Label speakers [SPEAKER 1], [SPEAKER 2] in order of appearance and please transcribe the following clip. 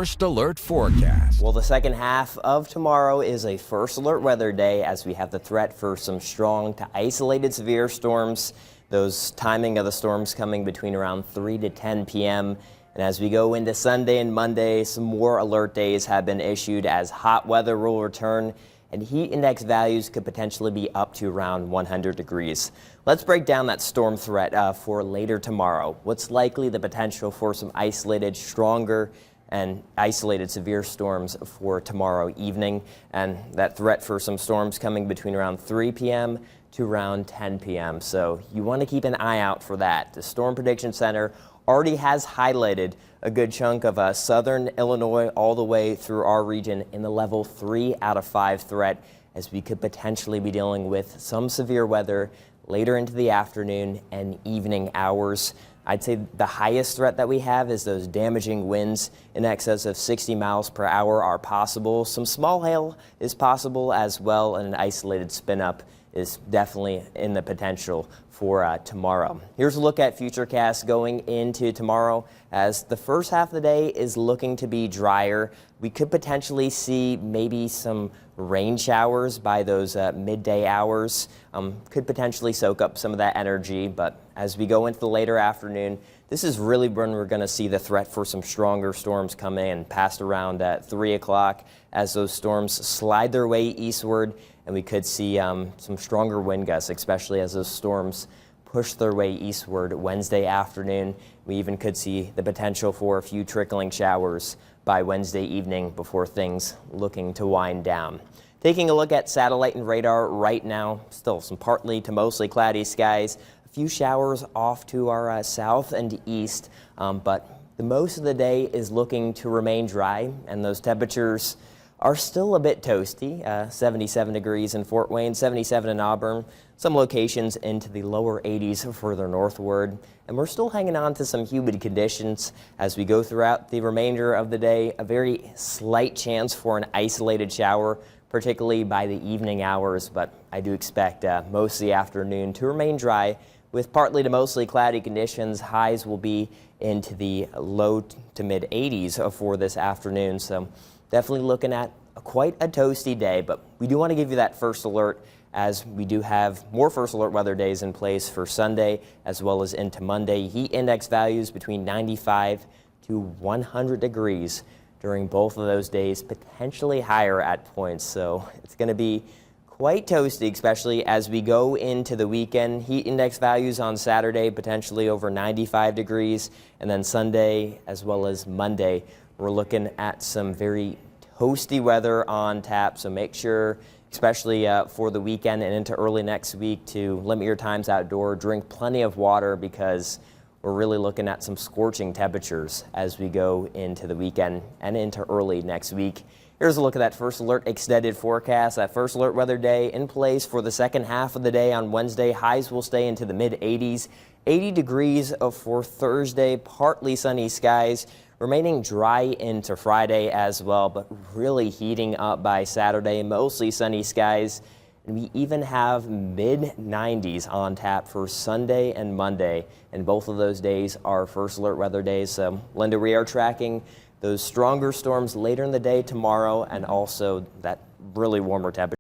[SPEAKER 1] First alert forecast.
[SPEAKER 2] Well, the second half of tomorrow is a first alert weather day as we have the threat for some strong to isolated severe storms. Those timing of the storms coming between around 3 to 10 p.m. And as we go into Sunday and Monday, some more alert days have been issued as hot weather will return and heat index values could potentially be up to around 100 degrees. Let's break down that storm threat for later tomorrow. What's likely the potential for some isolated, stronger and isolated severe storms for tomorrow evening, and that threat for some storms coming between around 3 p.m. to around 10 p.m. So you want to keep an eye out for that. The Storm Prediction Center already has highlighted a good chunk of southern Illinois all the way through our region in the level 3 out of 5 threat, as we could potentially be dealing with some severe weather later into the afternoon and evening hours. I'd say the highest threat that we have is those damaging winds in excess of 60 miles per hour are possible. Some small hail is possible as well, and an isolated spin up is definitely in the potential for tomorrow. Here's a look at futurecasts going into tomorrow. As the first half of the day is looking to be drier, we could potentially see maybe some rain showers by those midday hours. Could potentially soak up some of that energy, but as we go into the later afternoon, this is really when we're going to see the threat for some stronger storms come in past around 3 o'clock as those storms slide their way eastward, and we could see some stronger wind gusts, especially as those storms push their way eastward Wednesday afternoon. We even could see the potential for a few trickling showers by Wednesday evening before things looking to wind down. Taking a look at satellite and radar right now, still some partly to mostly cloudy skies. A few showers off to our south and east, but the most of the day is looking to remain dry, and those temperatures are still a bit toasty. 77 degrees in Fort Wayne, 77 in Auburn, some locations into the lower 80s further northward. And we're still hanging on to some humid conditions as we go throughout the remainder of the day. A very slight chance for an isolated shower, particularly by the evening hours, but I do expect most of the afternoon to remain dry with partly to mostly cloudy conditions. Highs will be into the low to mid 80s for this afternoon. So definitely looking at quite a toasty day, but we do want to give you that first alert as we do have more first alert weather days in place for Sunday as well as into Monday. Heat index values between 95 to 100 degrees during both of those days, potentially higher at points. So it's going to be quite toasty, especially as we go into the weekend. Heat index values on Saturday potentially over 95 degrees, and then Sunday as well as Monday we're looking at some very toasty weather on tap. So make sure, especially for the weekend and into early next week, to limit your times outdoor. Drink plenty of water because we're really looking at some scorching temperatures as we go into the weekend and into early next week. Here's a look at that first alert extended forecast. That first alert weather day in place for the second half of the day on Wednesday. Highs will stay into the mid 80s. 80 degrees for Thursday, partly sunny skies. Remaining dry into Friday as well, but really heating up by Saturday. Mostly sunny skies. And we even have mid 90s on tap for Sunday and Monday. And both of those days are first alert weather days. So, Linda, we are tracking those stronger storms later in the day tomorrow and also that really warmer temperature.